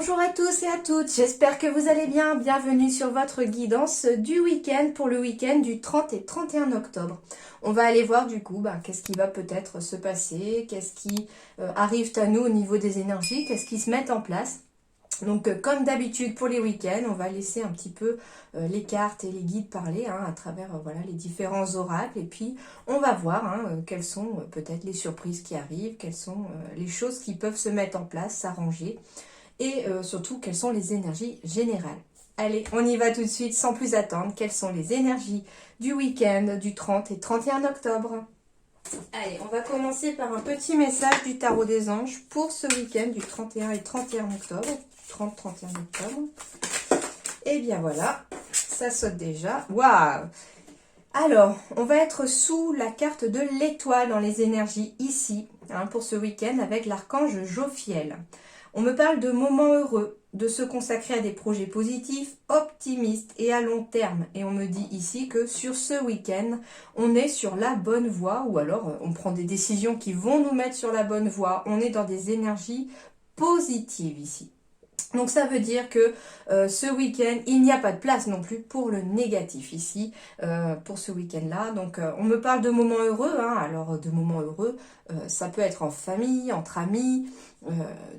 Bonjour à tous et à toutes, j'espère que vous allez bien. Bienvenue sur votre guidance du week-end pour le week-end du 30 et 31 octobre. On va aller voir du coup qu'est-ce qui va peut-être se passer, qu'est-ce qui arrive à nous au niveau des énergies, qu'est-ce qui se met en place. Donc comme d'habitude pour les week-ends, on va laisser un petit peu les cartes et les guides parler à travers les différents oracles. Et puis on va voir quelles sont peut-être les surprises qui arrivent, quelles sont les choses qui peuvent se mettre en place, s'arranger. Et surtout, quelles sont les énergies générales. Allez, on y va tout de suite sans plus attendre. Quelles sont les énergies du week-end du 30 et 31 octobre? Allez, on va commencer par un petit message du tarot des anges pour ce week-end du 31 et 31 octobre. 30-31 octobre. Et bien voilà, ça saute déjà. Waouh! Alors, on va être sous la carte de l'étoile dans les énergies ici, pour ce week-end avec l'archange Jophiel. On me parle de moments heureux, de se consacrer à des projets positifs, optimistes et à long terme. Et on me dit ici que sur ce week-end, on est sur la bonne voie, ou alors on prend des décisions qui vont nous mettre sur la bonne voie. On est dans des énergies positives ici. Donc ça veut dire que ce week-end, il n'y a pas de place non plus pour le négatif ici, pour ce week-end-là. Donc on me parle de moments heureux, alors de moments heureux, ça peut être en famille, entre amis,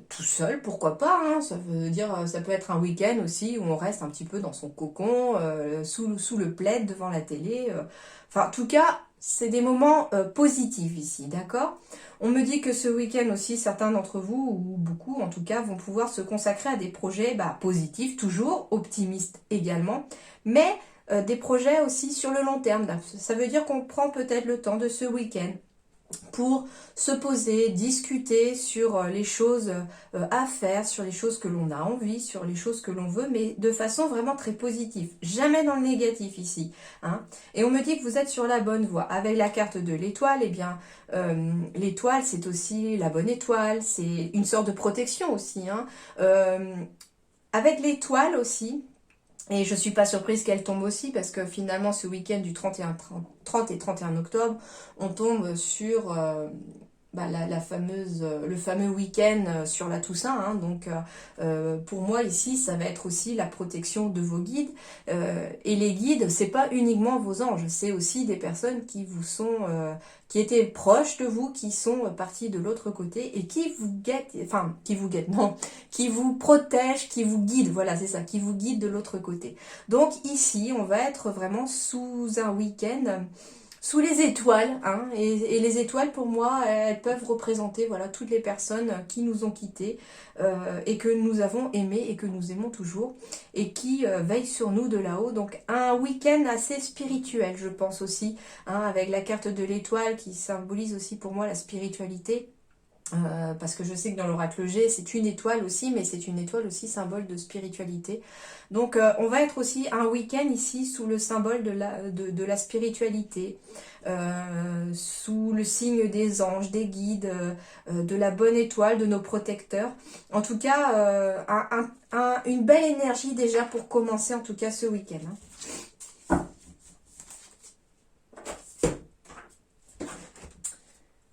tout seul, pourquoi pas, ça veut dire, ça peut être un week-end aussi où on reste un petit peu dans son cocon, sous le plaid, devant la télé. Enfin, en tout cas, c'est des moments positifs ici, d'accord ? On me dit que ce week-end aussi, certains d'entre vous, ou beaucoup en tout cas, vont pouvoir se consacrer à des projets positifs, toujours, optimistes également, mais des projets aussi sur le long terme. Ça veut dire qu'on prend peut-être le temps de ce week-end pour se poser, discuter sur les choses à faire, sur les choses que l'on a envie, sur les choses que l'on veut, mais de façon vraiment très positive. Jamais dans le négatif ici. Et on me dit que vous êtes sur la bonne voie. Avec la carte de l'étoile, eh bien, l'étoile, c'est aussi la bonne étoile, c'est une sorte de protection aussi. Avec l'étoile aussi, et je ne suis pas surprise qu'elle tombe aussi parce que finalement ce week-end du 30 et 31 octobre, on tombe sur le fameux week-end sur la Toussaint. Donc pour moi ici, ça va être aussi la protection de vos guides. Et les guides, c'est pas uniquement vos anges, c'est aussi des personnes qui vous sont, qui étaient proches de vous, qui sont partis de l'autre côté et qui vous guettent, qui vous protègent, qui vous guident. Voilà, c'est ça, qui vous guident de l'autre côté. Donc ici, on va être vraiment sous un week-end sous les étoiles, et les étoiles pour moi elles peuvent représenter toutes les personnes qui nous ont quittés et que nous avons aimés et que nous aimons toujours et qui veillent sur nous de là-haut. Donc un week-end assez spirituel, je pense aussi, avec la carte de l'étoile qui symbolise aussi pour moi la spiritualité. Parce que je sais que dans l'oracle G, c'est une étoile aussi, mais c'est une étoile aussi symbole de spiritualité. Donc on va être aussi un week-end ici sous le symbole de la spiritualité, sous le signe des anges, des guides, de la bonne étoile, de nos protecteurs. En tout cas, une belle énergie déjà pour commencer en tout cas ce week-end.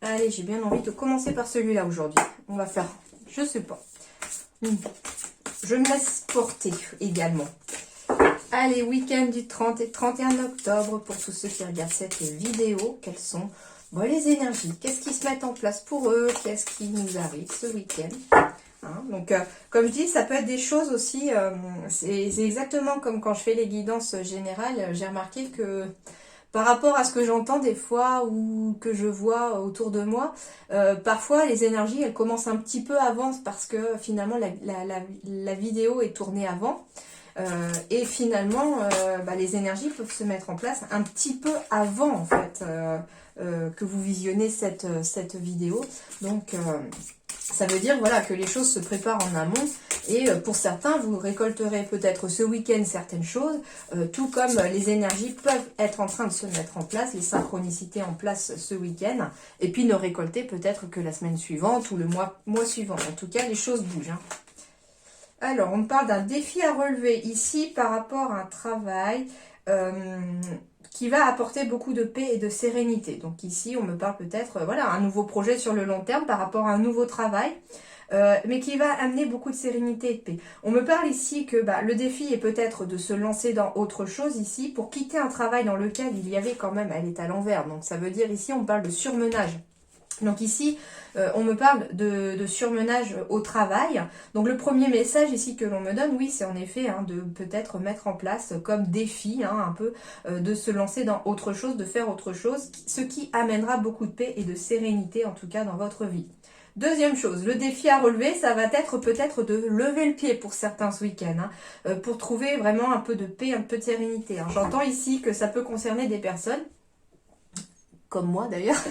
Allez, j'ai bien envie de commencer par celui-là aujourd'hui. On va faire, je sais pas. Je me laisse porter également. Allez, week-end du 30 et 31 octobre pour tous ceux qui regardent cette vidéo. Quelles sont les énergies? Qu'est-ce qui se met en place pour eux? Qu'est-ce qui nous arrive ce week-end? Donc, comme je dis, ça peut être des choses aussi. C'est exactement comme quand je fais les guidances générales. J'ai remarqué que par rapport à ce que j'entends des fois ou que je vois autour de moi, parfois les énergies elles commencent un petit peu avant parce que finalement la vidéo est tournée avant. Et finalement les énergies peuvent se mettre en place un petit peu avant en fait que vous visionnez cette vidéo. Donc ça veut dire que les choses se préparent en amont et pour certains vous récolterez peut-être ce week-end certaines choses, tout comme les énergies peuvent être en train de se mettre en place, les synchronicités en place ce week-end, et puis ne récolter peut-être que la semaine suivante ou le mois suivant. En tout cas les choses bougent. Alors on me parle d'un défi à relever ici par rapport à un travail qui va apporter beaucoup de paix et de sérénité. Donc ici, on me parle peut-être, un nouveau projet sur le long terme par rapport à un nouveau travail. mais qui va amener beaucoup de sérénité et de paix. On me parle ici que le défi est peut-être de se lancer dans autre chose ici, pour quitter un travail dans lequel il y avait quand même, elle est à l'envers, donc ça veut dire ici on parle de surmenage. Donc ici, on me parle de surmenage au travail. Donc le premier message ici que l'on me donne, oui, c'est en effet de peut-être mettre en place comme défi, un peu, de se lancer dans autre chose, de faire autre chose, ce qui amènera beaucoup de paix et de sérénité, en tout cas dans votre vie. Deuxième chose, le défi à relever, ça va être peut-être de lever le pied pour certains ce week-end, pour trouver vraiment un peu de paix, un peu de sérénité. J'entends ici que ça peut concerner des personnes, comme moi d'ailleurs,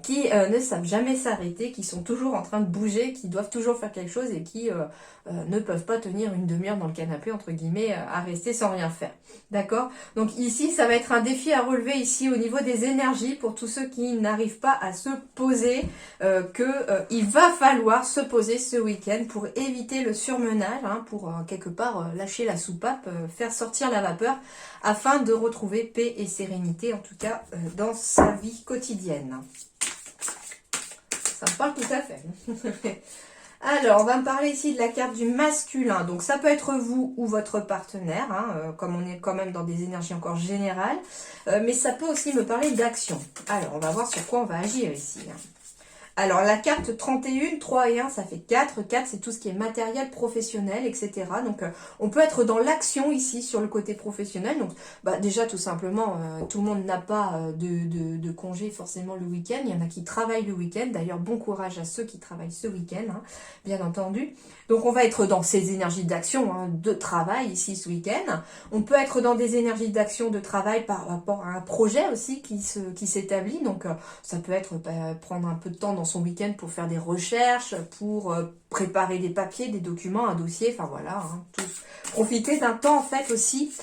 qui ne savent jamais s'arrêter, qui sont toujours en train de bouger, qui doivent toujours faire quelque chose et qui ne peuvent pas tenir une demi-heure dans le canapé, entre guillemets, à rester sans rien faire. D'accord? Donc ici, ça va être un défi à relever ici au niveau des énergies pour tous ceux qui n'arrivent pas à se poser, il va falloir se poser ce week-end pour éviter le surmenage, pour quelque part lâcher la soupape, faire sortir la vapeur, afin de retrouver paix et sérénité, en tout cas dans sa vie quotidienne. Ça me parle tout à fait. Alors, on va me parler ici de la carte du masculin. Donc, ça peut être vous ou votre partenaire, comme on est quand même dans des énergies encore générales. Mais ça peut aussi me parler d'action. Alors, on va voir sur quoi on va agir ici. Alors, la carte 31, 3 et 1, ça fait 4. 4, c'est tout ce qui est matériel, professionnel, etc. Donc, on peut être dans l'action ici, sur le côté professionnel. Donc, déjà, tout simplement, tout le monde n'a pas de congé forcément le week-end. Il y en a qui travaillent le week-end. D'ailleurs, bon courage à ceux qui travaillent ce week-end, bien entendu. Donc, on va être dans ces énergies d'action, de travail ici ce week-end. On peut être dans des énergies d'action, de travail par rapport à un projet aussi qui s'établit. Donc, ça peut être prendre un peu de temps dans son week-end pour faire des recherches, pour préparer des papiers, des documents, un dossier, enfin voilà, profiter d'un temps en fait aussi.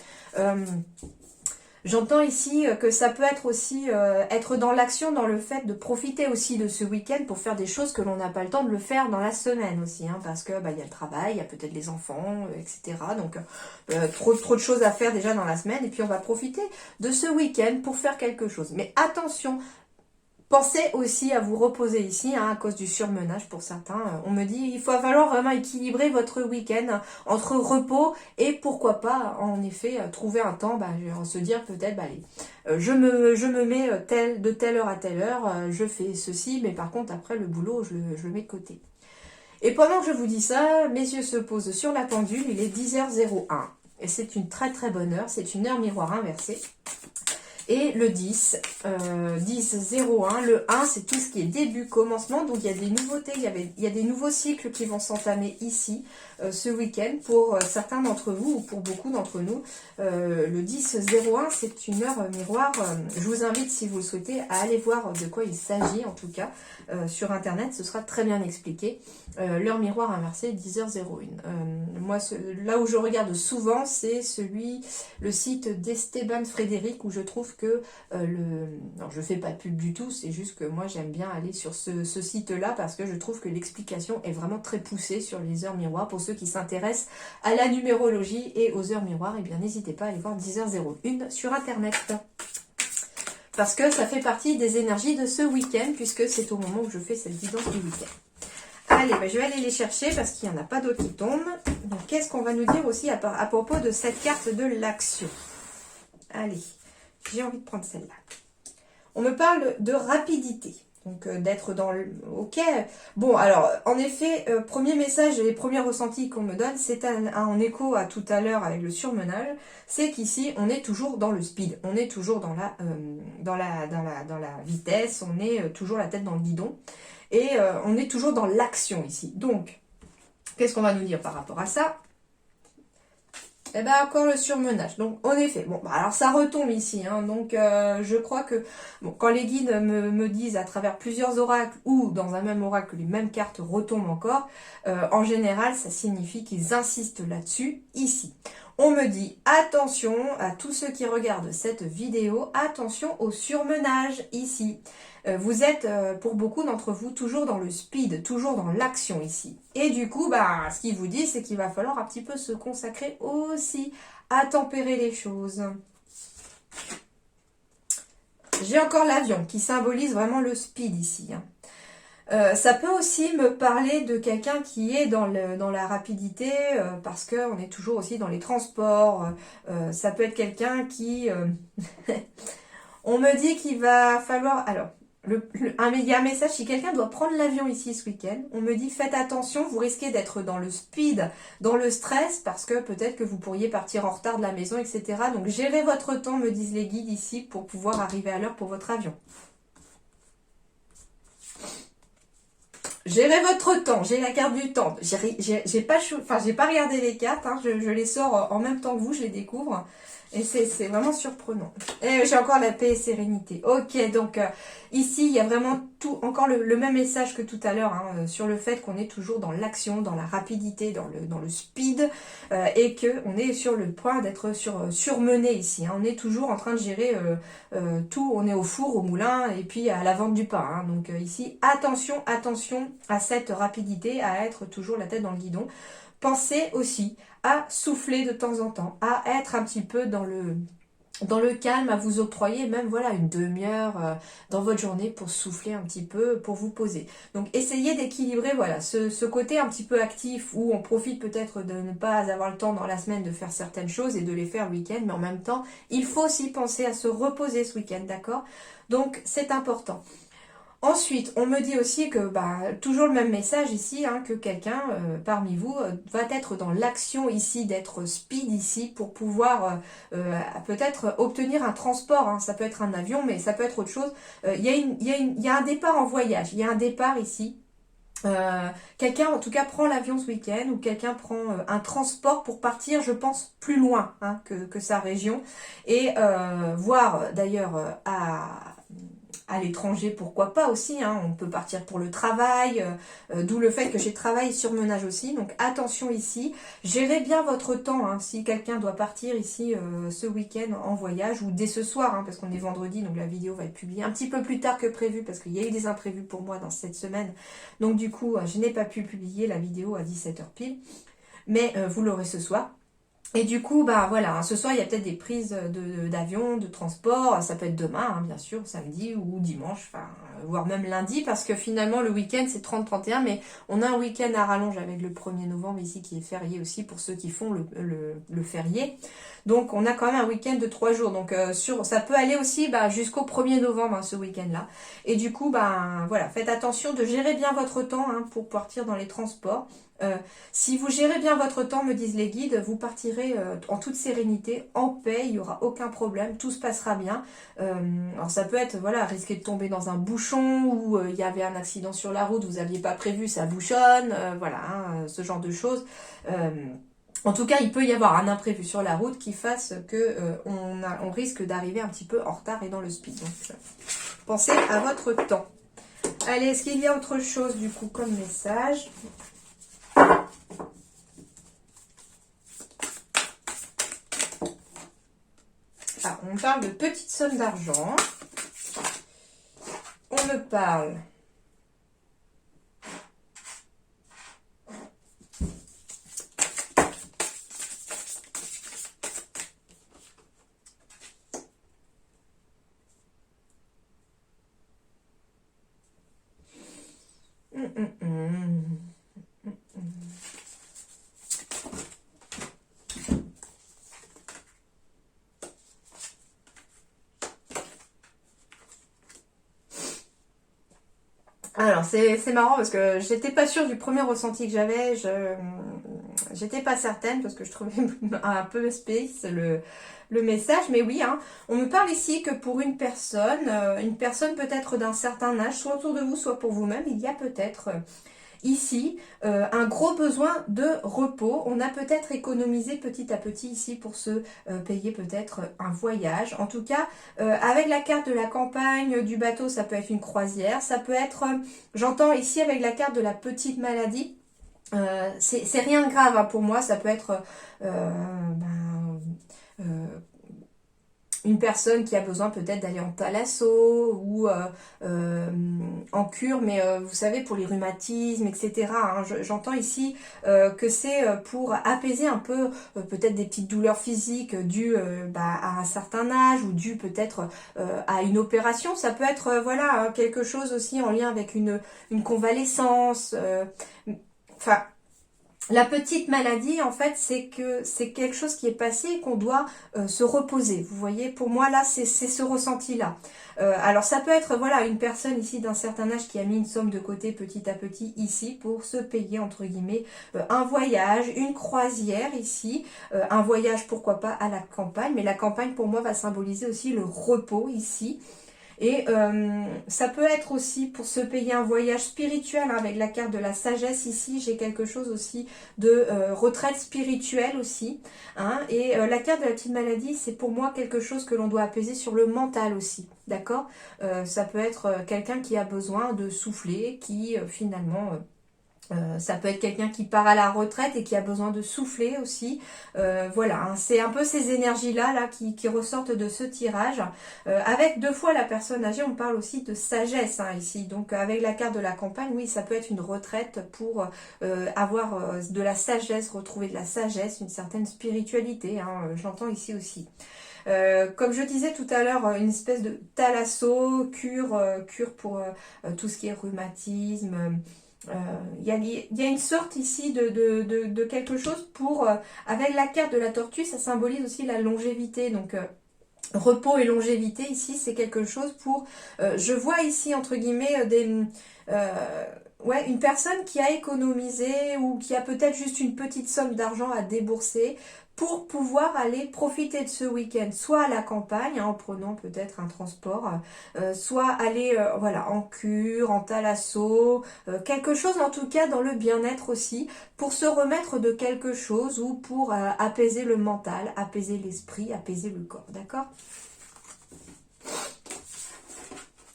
J'entends ici que ça peut être aussi être dans l'action, dans le fait de profiter aussi de ce week-end pour faire des choses que l'on n'a pas le temps de le faire dans la semaine aussi, parce que il y a le travail, il y a peut-être les enfants, etc. Donc trop de choses à faire déjà dans la semaine, et puis on va profiter de ce week-end pour faire quelque chose. Mais attention, pensez aussi à vous reposer ici, à cause du surmenage pour certains. On me dit, il va falloir vraiment équilibrer votre week-end entre repos et pourquoi pas, en effet, trouver un temps, se dire peut-être, allez, je me mets de telle heure à telle heure, je fais ceci, mais par contre, après, le boulot, je le mets de côté. Et pendant que je vous dis ça, mes yeux se posent sur la pendule, il est 10h01. Et c'est une très très bonne heure, c'est une heure miroir inversée. Et le 10, 10-01, le 1, c'est tout ce qui est début, commencement. Donc, il y a des nouveautés, il y a des nouveaux cycles qui vont s'entamer ici, ce week-end, pour certains d'entre vous ou pour beaucoup d'entre nous. Le 10-01, c'est une heure miroir. Je vous invite, si vous le souhaitez, à aller voir de quoi il s'agit, en tout cas, sur Internet. Ce sera très bien expliqué. L'heure miroir inversée, 10h01. Moi, là où je regarde souvent, c'est le site d'Esteban Frédéric, où je trouve que alors je fais pas de pub du tout, c'est juste que moi j'aime bien aller sur ce site-là parce que je trouve que l'explication est vraiment très poussée sur les heures miroirs. Pour ceux qui s'intéressent à la numérologie et aux heures miroirs, eh bien n'hésitez pas à aller voir 10h01 sur Internet. Parce que ça fait partie des énergies de ce week-end, puisque c'est au moment où je fais cette guidance du week-end. Allez, je vais aller les chercher parce qu'il n'y en a pas d'autres qui tombent. Donc, qu'est-ce qu'on va nous dire aussi à propos de cette carte de l'action? Allez, j'ai envie de prendre celle-là. On me parle de rapidité. Donc, d'être dans le... Ok. Bon, alors, en effet, premier message et les premiers ressentis qu'on me donne, c'est en écho à tout à l'heure avec le surmenage, c'est qu'ici, on est toujours dans le speed. On est toujours dans la vitesse. On est toujours la tête dans le guidon. Et on est toujours dans l'action ici. Donc, qu'est-ce qu'on va nous dire par rapport à ça? Eh bien, encore le surmenage. Donc, en effet, bon, alors ça retombe ici. Donc, je crois que quand les guides me disent à travers plusieurs oracles ou dans un même oracle que les mêmes cartes retombent encore, en général, ça signifie qu'ils insistent là-dessus, ici. On me dit, attention à tous ceux qui regardent cette vidéo, attention au surmenage ici. Vous êtes, pour beaucoup d'entre vous, toujours dans le speed, toujours dans l'action ici. Et du coup, ce qu'il vous dit, c'est qu'il va falloir un petit peu se consacrer aussi à tempérer les choses. J'ai encore l'avion qui symbolise vraiment le speed ici. Ça peut aussi me parler de quelqu'un qui est dans la rapidité, parce qu'on est toujours aussi dans les transports. Ça peut être quelqu'un qui... on me dit qu'il va falloir... Alors, il y a un message, si quelqu'un doit prendre l'avion ici ce week-end, on me dit faites attention, vous risquez d'être dans le speed, dans le stress, parce que peut-être que vous pourriez partir en retard de la maison, etc. Donc gérez votre temps, me disent les guides ici, pour pouvoir arriver à l'heure pour votre avion. Gérez votre temps, j'ai la carte du temps. J'ai pas regardé les cartes, hein, je les sors en même temps que vous, je les découvre. Et c'est vraiment surprenant. Et j'ai encore la paix et sérénité. Ok, donc ici, il y a vraiment tout, encore le même message que tout à l'heure, hein, sur le fait qu'on est toujours dans l'action, dans la rapidité, dans le speed, et qu'on est sur le point d'être surmené ici. Hein. On est toujours en train de gérer tout, on est au four, au moulin, et puis à la vente du pain. Hein. Donc ici, attention, attention à cette rapidité, à être toujours la tête dans le guidon. Pensez aussi à souffler de temps en temps, à être un petit peu dans le calme, à vous octroyer même voilà une demi-heure dans votre journée pour souffler un petit peu, pour vous poser. Donc essayez d'équilibrer voilà ce côté un petit peu actif où on profite peut-être de ne pas avoir le temps dans la semaine de faire certaines choses et de les faire le week-end, mais en même temps, il faut aussi penser à se reposer ce week-end, d'accord? Donc c'est important. Ensuite, on me dit aussi que, toujours le même message ici, hein, que quelqu'un parmi vous va être dans l'action ici, d'être speed ici, pour pouvoir peut-être obtenir un transport. Hein. Ça peut être un avion, mais ça peut être autre chose. Il y a un départ en voyage, il y a un départ ici. Quelqu'un en tout cas prend l'avion ce week-end ou quelqu'un prend un transport pour partir, je pense, plus loin hein, que sa région et voir d'ailleurs à l'étranger, pourquoi pas aussi, hein, on peut partir pour le travail, d'où le fait que j'ai travaillé sur surmenage aussi, donc attention ici, gérez bien votre temps, hein, si quelqu'un doit partir ici ce week-end en voyage, ou dès ce soir, hein, parce qu'on est vendredi, donc la vidéo va être publiée un petit peu plus tard que prévu, parce qu'il y a eu des imprévus pour moi dans cette semaine, donc du coup, je n'ai pas pu publier la vidéo à 17h pile, mais vous l'aurez ce soir. Et du coup, voilà, hein, ce soir, il y a peut-être des prises d'avion, de transport, ça peut être demain, hein, bien sûr, samedi ou dimanche, voire même lundi, parce que finalement, le week-end, c'est 30-31, mais on a un week-end à rallonge avec le 1er novembre ici, qui est férié aussi pour ceux qui font le férié. Donc, on a quand même un week-end de 3 jours, donc ça peut aller aussi jusqu'au 1er novembre, hein, ce week-end-là. Et du coup, voilà, faites attention de gérer bien votre temps hein, pour partir dans les transports. Si vous gérez bien votre temps, me disent les guides, vous partirez en toute sérénité, en paix, il n'y aura aucun problème, tout se passera bien. Alors ça peut être, voilà, risquer de tomber dans un bouchon ou il y avait un accident sur la route, vous n'aviez pas prévu, ça bouchonne, voilà, hein, ce genre de choses. En tout cas, il peut y avoir un imprévu sur la route qui fasse que on risque d'arriver un petit peu en retard et dans le speed. Donc, pensez à votre temps. Allez, est-ce qu'il y a autre chose du coup comme message ? On parle de petites sommes d'argent. On me parle Alors, c'est marrant parce que j'étais pas sûre du premier ressenti que j'avais. J'étais pas certaine parce que je trouvais un peu space le message. Mais oui, hein, on me parle ici que pour une personne peut-être d'un certain âge, soit autour de vous, soit pour vous-même, il y a peut-être ici un gros besoin de repos. On a peut-être économisé petit à petit ici pour se payer peut-être un voyage. En tout cas, avec la carte de la campagne, du bateau, ça peut être une croisière. Ça peut être, j'entends ici avec la carte de la petite maladie, c'est rien de grave hein, pour moi. Ça peut être une personne qui a besoin peut-être d'aller en thalasso ou en cure, mais vous savez, pour les rhumatismes, etc. Hein. J'entends ici que c'est pour apaiser un peu peut-être des petites douleurs physiques dues à un certain âge ou dues peut-être à une opération. Ça peut être voilà quelque chose aussi en lien avec une convalescence. Enfin, la petite maladie, en fait, c'est que c'est quelque chose qui est passé et qu'on doit se reposer. Vous voyez, pour moi, là, c'est ce ressenti-là. Alors, ça peut être, voilà, une personne ici d'un certain âge qui a mis une somme de côté petit à petit ici pour se payer, entre guillemets, un voyage, une croisière ici, un voyage, pourquoi pas, à la campagne. Mais la campagne, pour moi, va symboliser aussi le repos ici. Et ça peut être aussi pour se payer un voyage spirituel, hein, avec la carte de la sagesse ici, j'ai quelque chose aussi de retraite spirituelle aussi. Hein, et la carte de la petite maladie, c'est pour moi quelque chose que l'on doit apaiser sur le mental aussi. D'accord. Ça peut être quelqu'un qui a besoin de souffler, qui finalement... ça peut être quelqu'un qui part à la retraite et qui a besoin de souffler aussi. Voilà, hein, c'est un peu ces énergies-là là, qui ressortent de ce tirage. Avec deux fois la personne âgée, on parle aussi de sagesse hein, ici. Donc avec la carte de la campagne, oui, ça peut être une retraite pour avoir de la sagesse, retrouver de la sagesse, une certaine spiritualité. Hein, j'entends ici aussi. Comme je disais tout à l'heure, une espèce de thalasso, cure pour tout ce qui est rhumatisme. Il y a une sorte ici de quelque chose pour, avec la carte de la tortue, ça symbolise aussi la longévité, donc repos et longévité ici, c'est quelque chose pour, je vois ici entre guillemets ouais, une personne qui a économisé ou qui a peut-être juste une petite somme d'argent à débourser pour pouvoir aller profiter de ce week-end, soit à la campagne, hein, en prenant peut-être un transport, soit aller voilà, en cure, en thalasso, quelque chose en tout cas dans le bien-être aussi, pour se remettre de quelque chose ou pour apaiser le mental, apaiser l'esprit, apaiser le corps, d'accord ?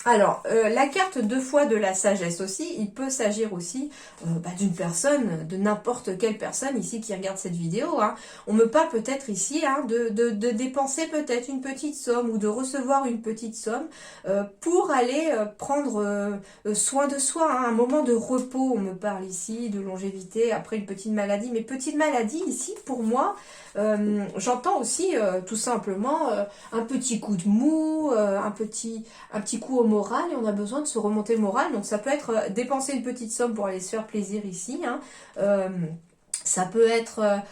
Alors, la carte deux fois de la sagesse aussi, il peut s'agir aussi d'une personne, de n'importe quelle personne ici qui regarde cette vidéo. Hein. On me parle peut-être ici hein, de dépenser peut-être une petite somme ou de recevoir une petite somme pour aller prendre soin de soi, hein, un moment de repos. On me parle ici de longévité après une petite maladie. Mais petite maladie ici, pour moi, j'entends aussi tout simplement un petit coup de mou, un petit coup au moral et on a besoin de se remonter le moral. Donc ça peut être dépenser une petite somme pour aller se faire plaisir ici. Hein. Ça peut être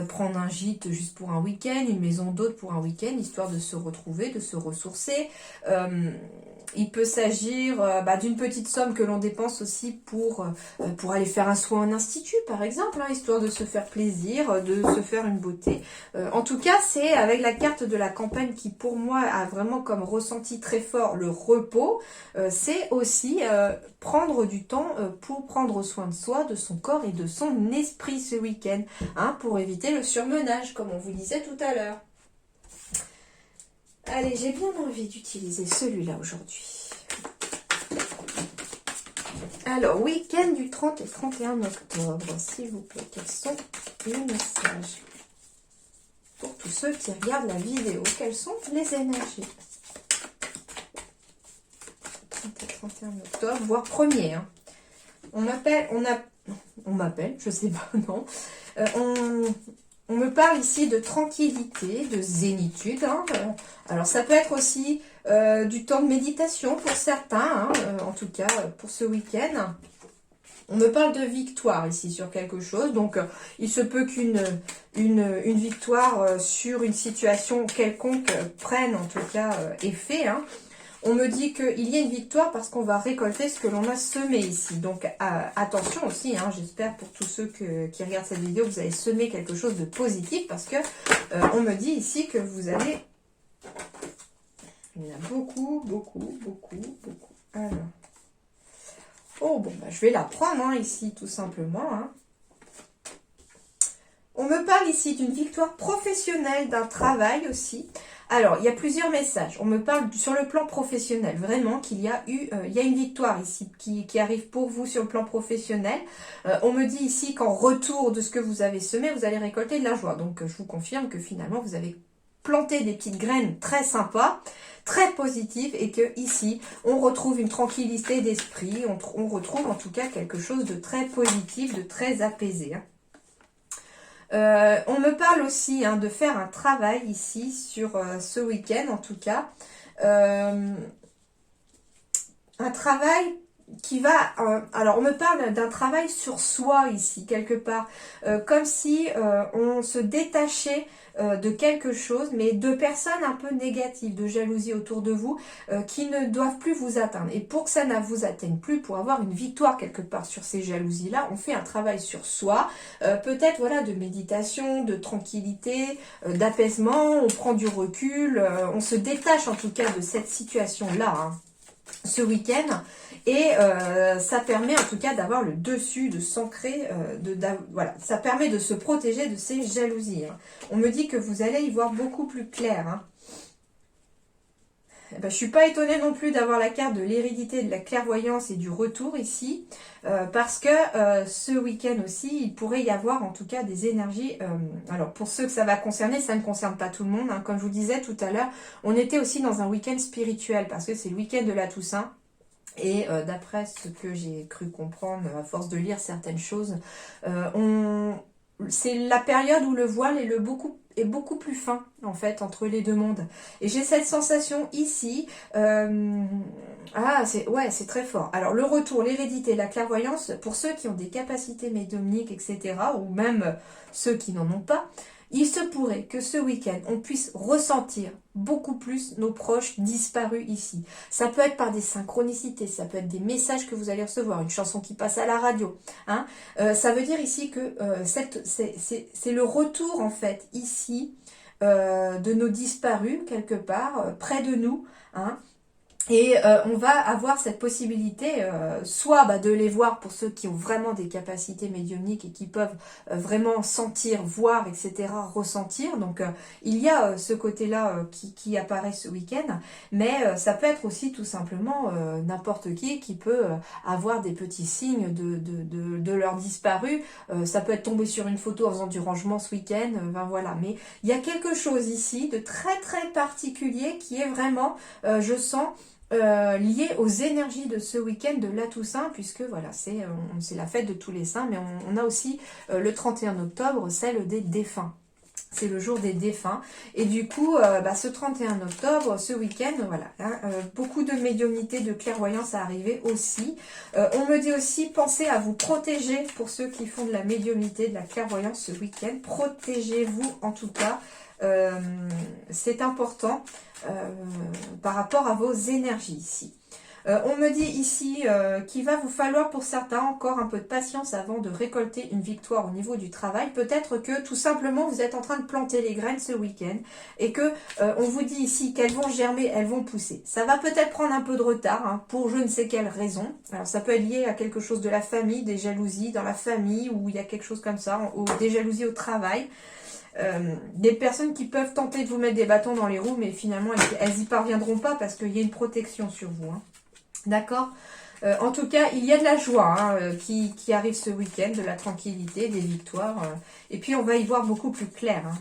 prendre un gîte juste pour un week-end, une maison d'hôte pour un week-end, histoire de se retrouver, de se ressourcer. Il peut s'agir d'une petite somme que l'on dépense aussi pour aller faire un soin en institut, par exemple, hein, histoire de se faire plaisir, de se faire une beauté. En tout cas, c'est avec la carte de la campagne qui, pour moi, a vraiment comme ressenti très fort le repos. C'est aussi prendre du temps pour prendre soin de soi, de son corps et de son esprit ce week-end, hein, pour éviter le surmenage, comme on vous disait tout à l'heure. Allez, j'ai bien envie d'utiliser celui-là aujourd'hui. Alors, week-end du 30 et 31 octobre, s'il vous plaît, quels sont les messages pour tous ceux qui regardent la vidéo? Quelles sont les énergies? 30 et 31 octobre, voire premier. Hein. On m'appelle, je sais pas, non. On me parle ici de tranquillité, de zénitude. Hein. Alors ça peut être aussi du temps de méditation pour certains, hein, en tout cas pour ce week-end. On me parle de victoire ici sur quelque chose. Donc il se peut qu'une victoire sur une situation quelconque prenne en tout cas effet. Hein. On me dit qu'il y a une victoire parce qu'on va récolter ce que l'on a semé ici. Donc attention aussi, hein, j'espère pour tous ceux qui regardent cette vidéo, vous avez semé quelque chose de positif parce que on me dit ici que vous allez... Il y en a beaucoup. Alors... Oh, bon, je vais la prendre hein, ici tout simplement. Hein. On me parle ici d'une victoire professionnelle, d'un travail aussi. Alors, il y a plusieurs messages. On me parle sur le plan professionnel, vraiment qu'il y a une victoire ici qui arrive pour vous sur le plan professionnel. On me dit ici qu'en retour de ce que vous avez semé, vous allez récolter de la joie. Donc, je vous confirme que finalement, vous avez planter des petites graines très sympas, très positives, et que ici, on retrouve une tranquillité d'esprit, on retrouve en tout cas quelque chose de très positif, de très apaisé. Hein. On me parle aussi de faire un travail ici sur ce week-end en tout cas. Un travail qui va... alors, on me parle d'un travail sur soi ici, quelque part. Comme si on se détachait de quelque chose, mais de personnes un peu négatives, de jalousie autour de vous, qui ne doivent plus vous atteindre. Et pour que ça ne vous atteigne plus, pour avoir une victoire quelque part sur ces jalousies-là, on fait un travail sur soi, peut-être voilà de méditation, de tranquillité, d'apaisement, on prend du recul, on se détache en tout cas de cette situation-là, hein, ce week-end, et ça permet en tout cas d'avoir le dessus, de s'ancrer, voilà, ça permet de se protéger de ces jalousies. Hein. On me dit que vous allez y voir beaucoup plus clair. Hein. Je ne suis pas étonnée non plus d'avoir la carte de l'hérédité, de la clairvoyance et du retour ici, parce que ce week-end aussi, il pourrait y avoir en tout cas des énergies. Alors pour ceux que ça va concerner, ça ne concerne pas tout le monde. Hein. Comme je vous disais tout à l'heure, on était aussi dans un week-end spirituel, parce que c'est le week-end de la Toussaint. Et d'après ce que j'ai cru comprendre, à force de lire certaines choses, c'est la période où le voile est beaucoup plus fin, en fait, entre les deux mondes. Et j'ai cette sensation ici, c'est très fort. Alors, le retour, l'hérédité, la clairvoyance, pour ceux qui ont des capacités médiumniques, etc., ou même ceux qui n'en ont pas, il se pourrait que ce week-end, on puisse ressentir beaucoup plus nos proches disparus ici. Ça peut être par des synchronicités, ça peut être des messages que vous allez recevoir, une chanson qui passe à la radio. Hein. Ça veut dire ici que c'est le retour, en fait, ici, de nos disparus, quelque part, près de nous, hein. Et on va avoir cette possibilité, soit de les voir pour ceux qui ont vraiment des capacités médiumniques et qui peuvent vraiment sentir, voir, etc., ressentir. Donc il y a ce côté-là qui apparaît ce week-end, mais ça peut être aussi tout simplement n'importe qui peut avoir des petits signes de leur disparu. Ça peut être tombé sur une photo en faisant du rangement ce week-end, voilà. Mais il y a quelque chose ici de très très particulier qui est vraiment, je sens, lié aux énergies de ce week-end de la Toussaint, puisque voilà, c'est la fête de tous les saints, mais on a aussi le 31 octobre, celle des défunts. C'est le jour des défunts. Et du coup, ce 31 octobre, ce week-end, voilà, hein, beaucoup de médiumnité, de clairvoyance à arriver aussi. On me dit aussi, pensez à vous protéger pour ceux qui font de la médiumnité, de la clairvoyance ce week-end. Protégez-vous en tout cas. C'est important par rapport à vos énergies ici. On me dit ici qu'il va vous falloir pour certains encore un peu de patience avant de récolter une victoire au niveau du travail. Peut-être que tout simplement vous êtes en train de planter les graines ce week-end et que on vous dit ici qu'elles vont germer, elles vont pousser. Ça va peut-être prendre un peu de retard hein, pour je ne sais quelle raison. Alors ça peut être lié à quelque chose de la famille, des jalousies dans la famille ou il y a quelque chose comme ça, ou des jalousies au travail. Des personnes qui peuvent tenter de vous mettre des bâtons dans les roues, mais finalement elles y parviendront pas parce qu'il y a une protection sur vous. Hein. D'accord. En tout cas, il y a de la joie qui arrive ce week-end, de la tranquillité, des victoires. Et puis on va y voir beaucoup plus clair. Hein.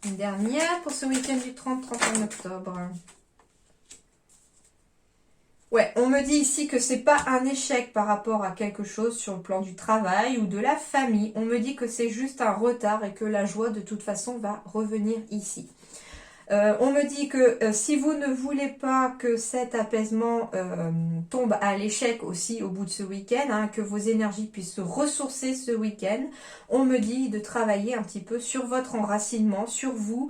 Une dernière pour ce week-end du 30-31 octobre. Ouais, on me dit ici que c'est pas un échec par rapport à quelque chose sur le plan du travail ou de la famille. On me dit que c'est juste un retard et que la joie de toute façon va revenir ici. On me dit que si vous ne voulez pas que cet apaisement tombe à l'échec aussi au bout de ce week-end, hein, que vos énergies puissent se ressourcer ce week-end, on me dit de travailler un petit peu sur votre enracinement, sur vous,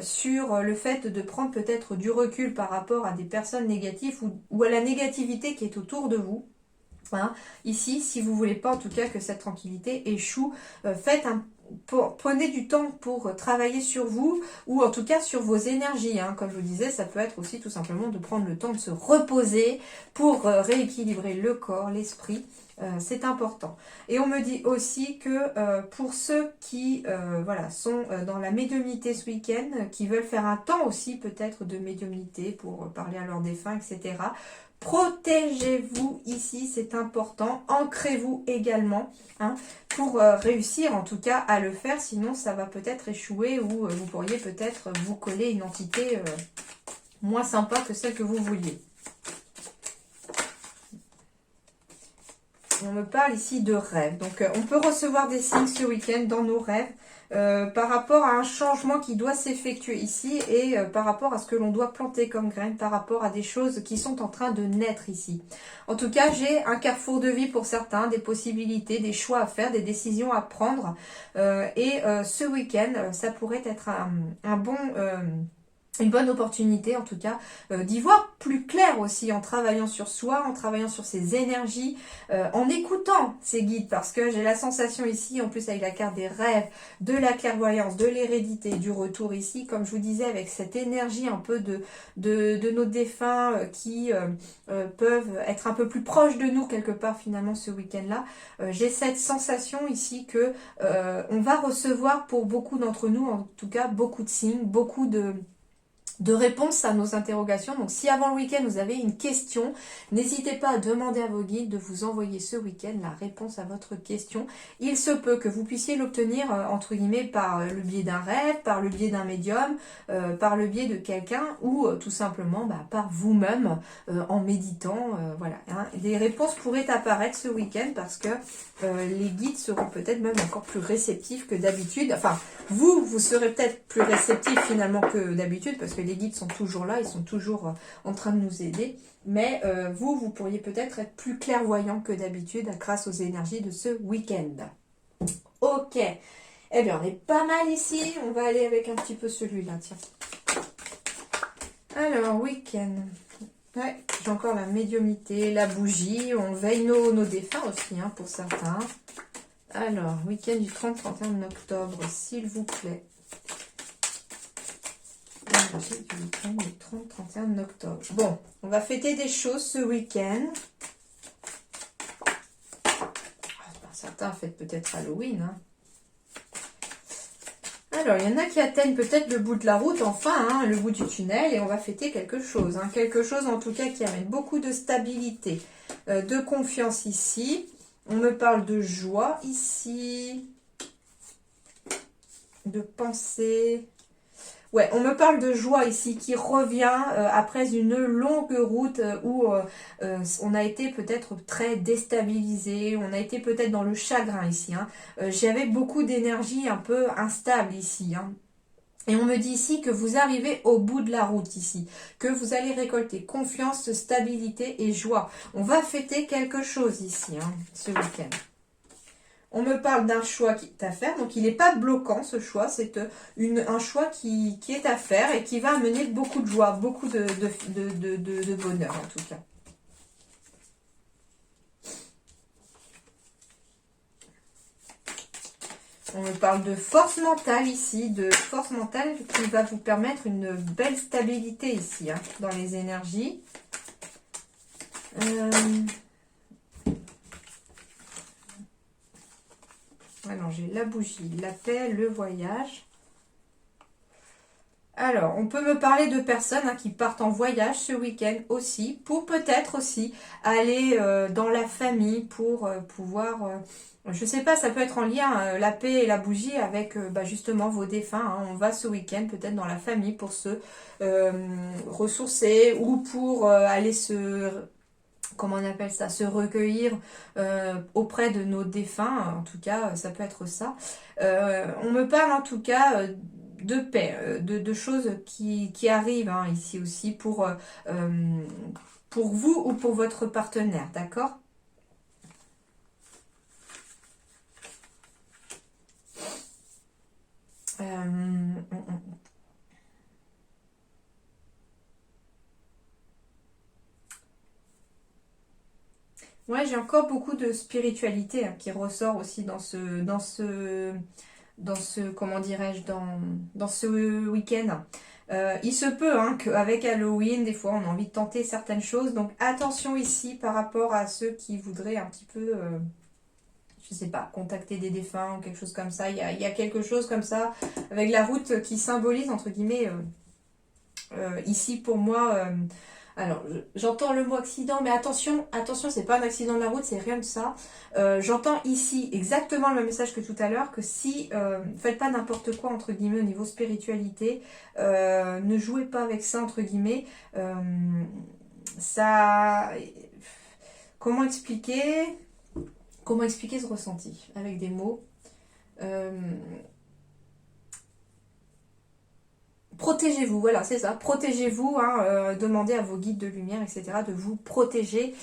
sur le fait de prendre peut-être du recul par rapport à des personnes négatives ou à la négativité qui est autour de vous. Hein. Ici, si vous voulez pas en tout cas que cette tranquillité échoue, faites prenez du temps pour travailler sur vous, ou en tout cas sur vos énergies. Hein. Comme je vous disais, ça peut être aussi tout simplement de prendre le temps de se reposer pour rééquilibrer le corps, l'esprit. C'est important. Et on me dit aussi que pour ceux qui voilà, sont dans la médiumnité ce week-end, qui veulent faire un temps aussi peut-être de médiumnité pour parler à leurs défunts, etc., protégez-vous ici, c'est important. Ancrez-vous également, hein, pour réussir en tout cas à le faire. Sinon, ça va peut-être échouer, ou vous pourriez peut-être vous coller une entité moins sympa que celle que vous vouliez. On me parle ici de rêves. Donc, on peut recevoir des signes ce week-end dans nos rêves par rapport à un changement qui doit s'effectuer ici, et par rapport à ce que l'on doit planter comme graines, par rapport à des choses qui sont en train de naître ici. En tout cas, j'ai un carrefour de vie pour certains, des possibilités, des choix à faire, des décisions à prendre. Et ce week-end, ça pourrait être un bon... une bonne opportunité en tout cas d'y voir plus clair aussi, en travaillant sur soi, en travaillant sur ses énergies, en écoutant ses guides, parce que j'ai la sensation ici, en plus avec la carte des rêves, de la clairvoyance, de l'hérédité, du retour ici, comme je vous disais, avec cette énergie un peu de nos défunts qui peuvent être un peu plus proches de nous quelque part finalement ce week-end-là. J'ai cette sensation ici que on va recevoir pour beaucoup d'entre nous, en tout cas, beaucoup de signes, beaucoup de réponses à nos interrogations. Donc si avant le week-end vous avez une question, n'hésitez pas à demander à vos guides de vous envoyer ce week-end la réponse à votre question. Il se peut que vous puissiez l'obtenir entre guillemets par le biais d'un rêve, par le biais d'un médium, par le biais de quelqu'un, ou tout simplement par vous-même en méditant. Voilà, hein. Les réponses pourraient apparaître ce week-end parce que les guides seront peut-être même encore plus réceptifs que d'habitude. Enfin, vous serez peut-être plus réceptifs finalement que d'habitude, parce que les guides sont toujours là, ils sont toujours en train de nous aider. Mais vous pourriez peut-être être plus clairvoyant que d'habitude grâce aux énergies de ce week-end. Ok, eh bien on est pas mal ici. On va aller avec un petit peu celui-là, tiens. Alors, week-end. Ouais, j'ai encore la médiumnité, la bougie. On veille nos défunts aussi, hein, pour certains. Alors, week-end du 30-31 octobre, s'il vous plaît. J'ai du week-end du 30-31 octobre. Bon, on va fêter des choses ce week-end. Certains fêtent peut-être Halloween. Hein. Alors, il y en a qui atteignent peut-être le bout de la route, enfin, hein, le bout du tunnel, et on va fêter quelque chose. Hein, quelque chose en tout cas qui amène beaucoup de stabilité, de confiance ici. On me parle de joie ici, de pensée. Ouais, on me parle de joie ici qui revient après une longue route où on a été peut-être très déstabilisé, on a été peut-être dans le chagrin ici. Hein. J'avais beaucoup d'énergie un peu instable ici. Hein. Et on me dit ici que vous arrivez au bout de la route ici, que vous allez récolter confiance, stabilité et joie. On va fêter quelque chose ici, hein, ce week-end. On me parle d'un choix qui est à faire, donc il n'est pas bloquant ce choix, c'est un choix qui est à faire et qui va amener beaucoup de joie, beaucoup de bonheur en tout cas. On me parle de force mentale ici, de force mentale qui va vous permettre une belle stabilité ici, hein, dans les énergies. Alors, j'ai la bougie, la paix, le voyage. Alors, on peut me parler de personnes qui partent en voyage ce week-end aussi, pour peut-être aussi aller dans la famille, pour pouvoir... je ne sais pas, ça peut être en lien, la paix et la bougie, avec justement vos défunts. Hein. On va ce week-end peut-être dans la famille pour se ressourcer, ou pour aller se... Comment on appelle ça, se recueillir auprès de nos défunts, en tout cas, ça peut être ça. On me parle en tout cas de paix, de choses qui arrivent hein, ici aussi pour vous ou pour votre partenaire, d'accord ? Ouais, j'ai encore beaucoup de spiritualité qui ressort aussi dans ce comment dirais-je, dans ce week-end. Il se peut hein, qu'avec Halloween, des fois, on a envie de tenter certaines choses. Donc, attention ici par rapport à ceux qui voudraient un petit peu, je sais pas, contacter des défunts ou quelque chose comme ça. Il y a quelque chose comme ça avec la route qui symbolise, entre guillemets, ici pour moi... alors, j'entends le mot accident, mais attention, c'est pas un accident de la route, c'est rien de ça. J'entends ici exactement le même message que tout à l'heure, que si, faites pas n'importe quoi, entre guillemets, au niveau spiritualité, ne jouez pas avec ça, entre guillemets. Ça... Comment expliquer ce ressenti avec des mots Protégez-vous, voilà, c'est ça. Protégez-vous, hein, demandez à vos guides de lumière, etc., de vous protéger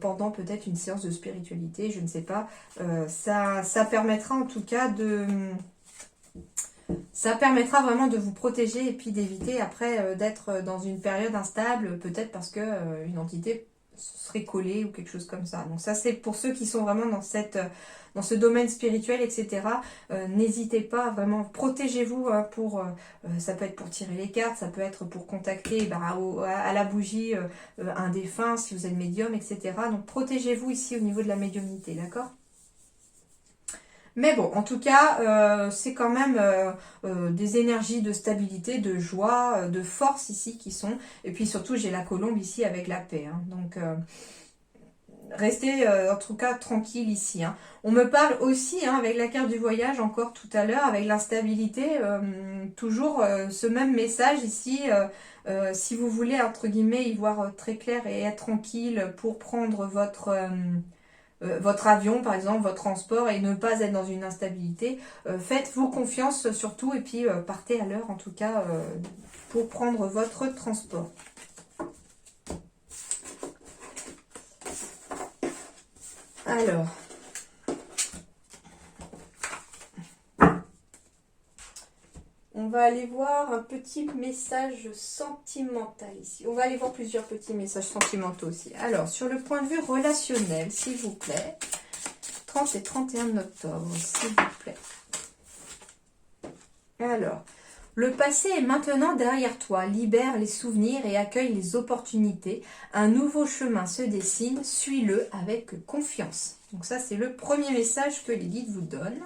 pendant peut-être une séance de spiritualité, je ne sais pas. Ça permettra en tout cas ça permettra vraiment de vous protéger et puis d'éviter après d'être dans une période instable, peut-être parce que une entité serait collée ou quelque chose comme ça. Donc ça, c'est pour ceux qui sont vraiment dans ce domaine spirituel, etc. N'hésitez pas, vraiment, protégez-vous ça peut être pour tirer les cartes, ça peut être pour contacter à la bougie un défunt, si vous êtes médium, etc. Donc protégez-vous ici au niveau de la médiumnité, d'accord ? Mais bon, en tout cas, c'est quand même des énergies de stabilité, de joie, de force ici qui sont. Et puis surtout, j'ai la colombe ici avec la paix. Hein. Donc, restez en tout cas tranquille ici. Hein. On me parle aussi, hein, avec la carte du voyage, encore tout à l'heure, avec l'instabilité, toujours ce même message ici. Si vous voulez, entre guillemets, y voir très clair et être tranquille pour prendre votre avion, par exemple, votre transport, et ne pas être dans une instabilité. Faites-vous confiance surtout, et puis partez à l'heure, en tout cas, pour prendre votre transport. Alors, on va aller voir un petit message sentimental ici. On va aller voir plusieurs petits messages sentimentaux aussi. Alors, sur le point de vue relationnel, s'il vous plaît, 30 et 31 octobre, s'il vous plaît. Alors, le passé est maintenant derrière toi. Libère les souvenirs et accueille les opportunités. Un nouveau chemin se dessine. Suis-le avec confiance. Donc ça, c'est le premier message que les guides vous donnent.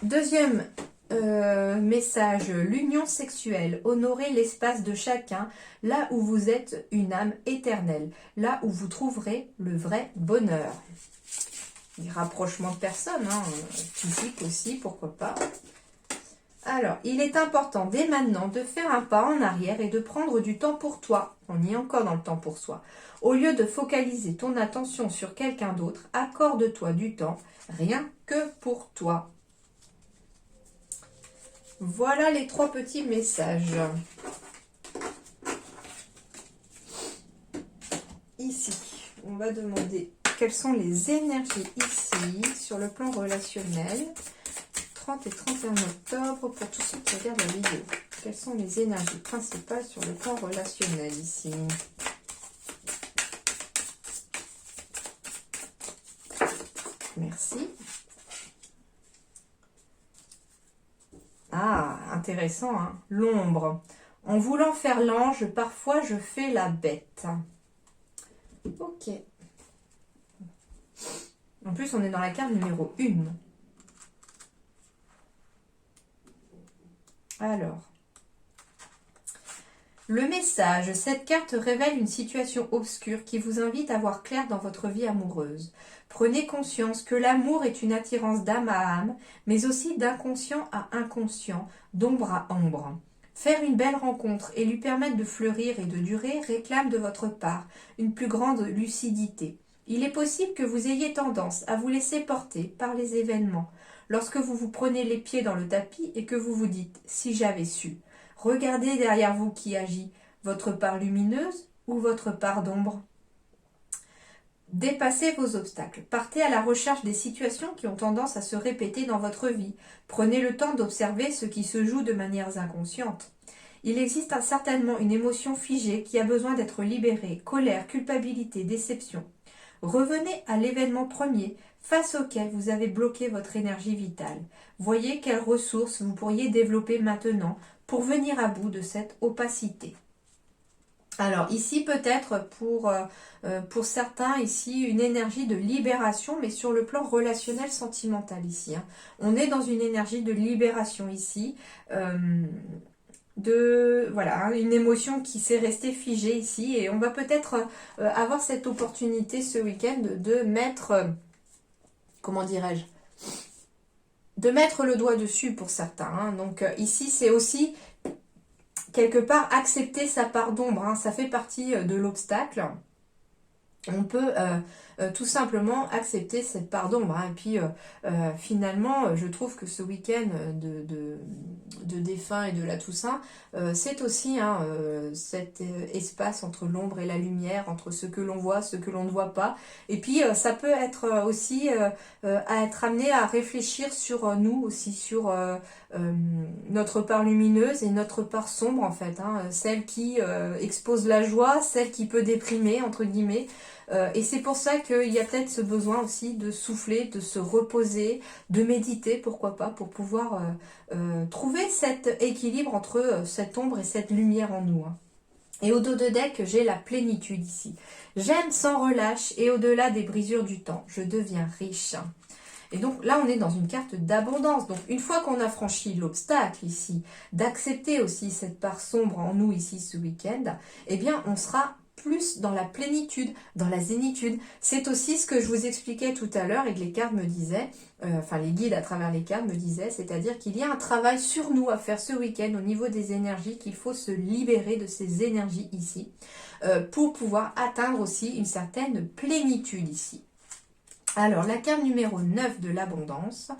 Deuxième message, l'union sexuelle. Honorez l'espace de chacun, là où vous êtes une âme éternelle, là où vous trouverez le vrai bonheur. Des rapprochements de personnes, hein, physiques aussi, pourquoi pas. Alors, il est important dès maintenant de faire un pas en arrière et de prendre du temps pour toi. On y est encore dans le temps pour soi. Au lieu de focaliser ton attention sur quelqu'un d'autre, accorde-toi du temps, rien que pour toi. Voilà les trois petits messages. Ici, on va demander quelles sont les énergies ici, sur le plan relationnel. 30 et 31 octobre, pour tous ceux qui regardent la vidéo. Quelles sont les énergies principales sur le plan relationnel ici? Merci. Ah, intéressant, hein. L'ombre. En voulant faire l'ange, parfois je fais la bête. Ok. En plus, on est dans la carte numéro 1. Alors. Le message. Cette carte révèle une situation obscure qui vous invite à voir clair dans votre vie amoureuse. Prenez conscience que l'amour est une attirance d'âme à âme, mais aussi d'inconscient à inconscient, d'ombre à ombre. Faire une belle rencontre et lui permettre de fleurir et de durer réclame de votre part une plus grande lucidité. Il est possible que vous ayez tendance à vous laisser porter par les événements. Lorsque vous vous prenez les pieds dans le tapis et que vous vous dites « si j'avais su », regardez derrière vous qui agit, votre part lumineuse ou votre part d'ombre. Dépassez vos obstacles. Partez à la recherche des situations qui ont tendance à se répéter dans votre vie. Prenez le temps d'observer ce qui se joue de manière inconsciente. Il existe certainement une émotion figée qui a besoin d'être libérée. Colère, culpabilité, déception. Revenez à l'événement premier. face auquel vous avez bloqué votre énergie vitale. Voyez quelles ressources vous pourriez développer maintenant pour venir à bout de cette opacité. Alors ici peut-être pour certains ici une énergie de libération, mais sur le plan relationnel sentimental ici. Hein. On est dans une énergie de libération ici, voilà, hein, une émotion qui s'est restée figée ici, et on va peut-être avoir cette opportunité ce week-end de mettre, comment dirais-je, de mettre le doigt dessus pour certains. Hein. Donc ici c'est aussi quelque part accepter sa part d'ombre, hein, ça fait partie de l'obstacle. On peut tout simplement accepter cette part d'ombre. Hein. Et puis finalement, je trouve que ce week-end de défunt et de la Toussaint, c'est aussi hein, cet espace entre l'ombre et la lumière, entre ce que l'on voit, ce que l'on ne voit pas. Et puis ça peut être aussi à être amené à réfléchir sur nous aussi, sur notre part lumineuse et notre part sombre en fait. Hein. Celle qui expose la joie, celle qui peut déprimer entre guillemets. Et c'est pour ça qu'il y a peut-être ce besoin aussi de souffler, de se reposer, de méditer, pourquoi pas, pour pouvoir trouver cet équilibre entre cette ombre et cette lumière en nous. Hein. Et au dos de deck, j'ai la plénitude ici. J'aime sans relâche et au-delà des brisures du temps, je deviens riche. Et donc là, on est dans une carte d'abondance. Donc une fois qu'on a franchi l'obstacle ici, d'accepter aussi cette part sombre en nous ici ce week-end, eh bien on sera plus dans la plénitude, dans la zénitude. C'est aussi ce que je vous expliquais tout à l'heure et que les cartes me disaient, enfin les guides à travers les cartes me disaient, c'est-à-dire qu'il y a un travail sur nous à faire ce week-end au niveau des énergies, qu'il faut se libérer de ces énergies ici pour pouvoir atteindre aussi une certaine plénitude ici. Alors la carte numéro 9 de l'abondance.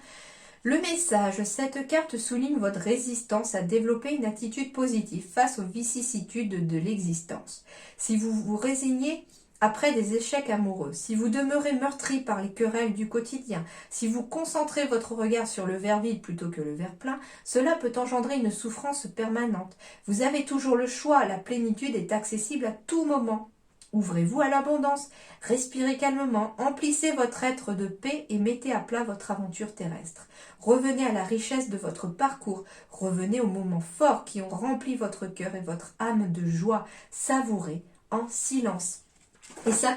Le message, cette carte souligne votre résistance à développer une attitude positive face aux vicissitudes de l'existence. Si vous vous résignez après des échecs amoureux, si vous demeurez meurtri par les querelles du quotidien, si vous concentrez votre regard sur le verre vide plutôt que le verre plein, cela peut engendrer une souffrance permanente. Vous avez toujours le choix, la plénitude est accessible à tout moment. Ouvrez-vous à l'abondance, respirez calmement, emplissez votre être de paix et mettez à plat votre aventure terrestre. Revenez à la richesse de votre parcours, revenez aux moments forts qui ont rempli votre cœur et votre âme de joie, savourez en silence. Et ça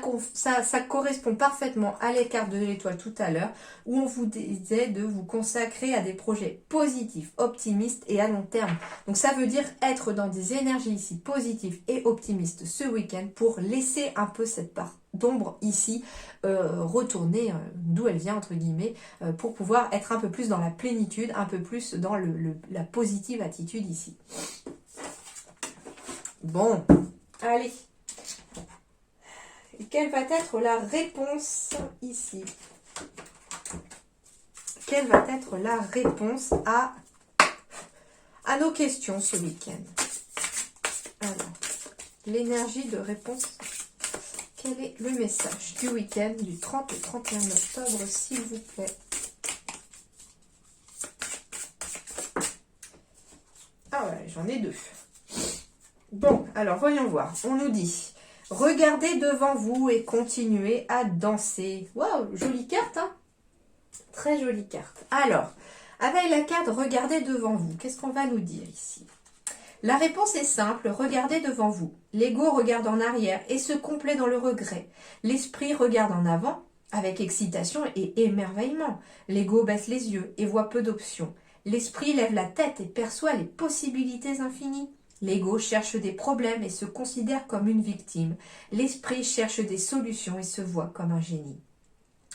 correspond parfaitement à l'écart de l'étoile tout à l'heure, où on vous disait de vous consacrer à des projets positifs, optimistes et à long terme. Donc ça veut dire être dans des énergies ici positives et optimistes ce week-end pour laisser un peu cette part d'ombre ici retourner d'où elle vient entre guillemets pour pouvoir être un peu plus dans la plénitude, un peu plus dans la positive attitude ici. Bon, allez. Et quelle va être la réponse ici? Quelle va être la réponse à nos questions ce week-end? Alors, l'énergie de réponse. Quel est le message du week-end du 30 au 31 octobre, s'il vous plaît? Ah ouais, j'en ai deux. Bon, alors voyons voir. On nous dit... Regardez devant vous et continuez à danser. Waouh, jolie carte, hein? Très jolie carte. Alors, avec la carte regardez devant vous, qu'est-ce qu'on va nous dire ici? La réponse est simple, regardez devant vous. L'ego regarde en arrière et se complaît dans le regret. L'esprit regarde en avant avec excitation et émerveillement. L'ego baisse les yeux et voit peu d'options. L'esprit lève la tête et perçoit les possibilités infinies. L'ego cherche des problèmes et se considère comme une victime. L'esprit cherche des solutions et se voit comme un génie.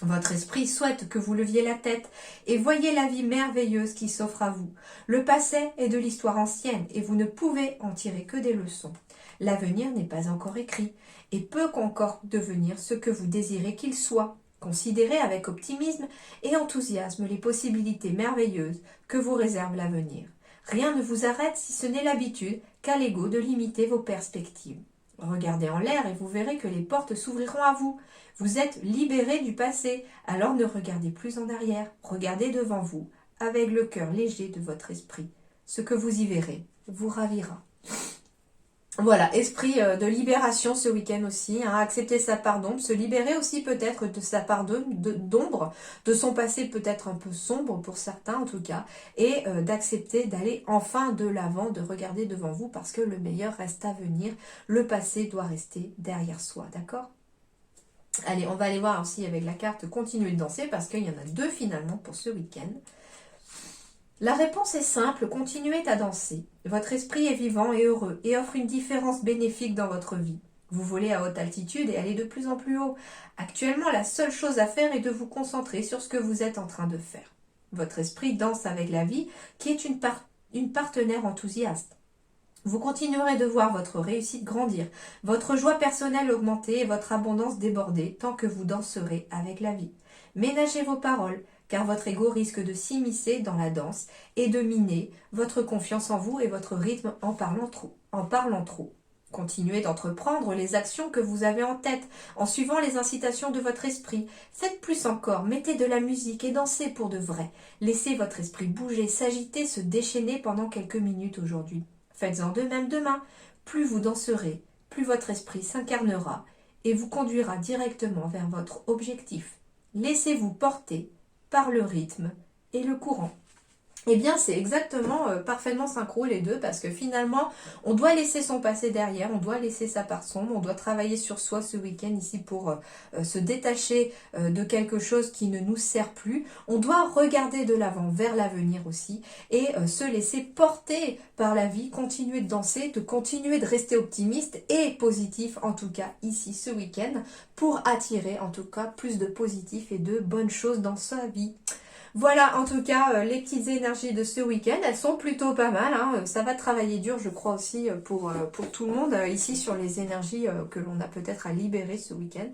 Votre esprit souhaite que vous leviez la tête et voyez la vie merveilleuse qui s'offre à vous. Le passé est de l'histoire ancienne et vous ne pouvez en tirer que des leçons. L'avenir n'est pas encore écrit et peut encore devenir ce que vous désirez qu'il soit. Considérez avec optimisme et enthousiasme les possibilités merveilleuses que vous réserve l'avenir. Rien ne vous arrête si ce n'est l'habitude qu'a l'ego de limiter vos perspectives. Regardez en l'air et vous verrez que les portes s'ouvriront à vous. Vous êtes libéré du passé, alors ne regardez plus en arrière. Regardez devant vous, avec le cœur léger de votre esprit. Ce que vous y verrez vous ravira. Voilà, esprit de libération ce week-end aussi, hein, accepter sa part d'ombre, se libérer aussi peut-être de sa part d'ombre, de son passé peut-être un peu sombre pour certains en tout cas, et d'accepter d'aller enfin de l'avant, de regarder devant vous parce que le meilleur reste à venir, le passé doit rester derrière soi, d'accord? Allez, on va aller voir aussi avec la carte continuer de danser parce qu'il y en a deux finalement pour ce week-end. La réponse est simple, continuez à danser. Votre esprit est vivant et heureux et offre une différence bénéfique dans votre vie. Vous volez à haute altitude et allez de plus en plus haut. Actuellement, la seule chose à faire est de vous concentrer sur ce que vous êtes en train de faire. Votre esprit danse avec la vie, qui est une partenaire enthousiaste. Vous continuerez de voir votre réussite grandir, votre joie personnelle augmenter et votre abondance déborder tant que vous danserez avec la vie. Ménagez vos paroles, car votre ego risque de s'immiscer dans la danse et de miner votre confiance en vous et votre rythme en parlant trop. Continuez d'entreprendre les actions que vous avez en tête en suivant les incitations de votre esprit. Faites plus encore, mettez de la musique et dansez pour de vrai. Laissez votre esprit bouger, s'agiter, se déchaîner pendant quelques minutes aujourd'hui. Faites-en de même demain. Plus vous danserez, plus votre esprit s'incarnera et vous conduira directement vers votre objectif. Laissez-vous porter par le rythme et le courant. Eh bien, c'est exactement parfaitement synchro les deux parce que finalement, on doit laisser son passé derrière, on doit laisser sa part sombre, on doit travailler sur soi ce week-end ici pour se détacher de quelque chose qui ne nous sert plus. On doit regarder de l'avant vers l'avenir aussi et se laisser porter par la vie, continuer de danser, de continuer de rester optimiste et positif en tout cas ici ce week-end pour attirer en tout cas plus de positif et de bonnes choses dans sa vie. Voilà en tout cas les petites énergies de ce week-end, elles sont plutôt pas mal, hein. Ça va travailler dur je crois aussi pour tout le monde ici sur les énergies que l'on a peut-être à libérer ce week-end.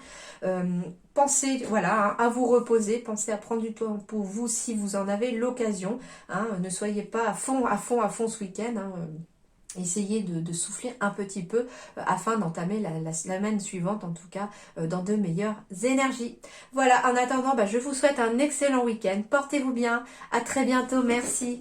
Pensez voilà, hein, à vous reposer, pensez à prendre du temps pour vous si vous en avez l'occasion, hein. Ne soyez pas à fond ce week-end, hein. Essayez de souffler un petit peu afin d'entamer la semaine suivante, en tout cas dans de meilleures énergies. Voilà, en attendant, je vous souhaite un excellent week-end. Portez-vous bien. À très bientôt. Merci.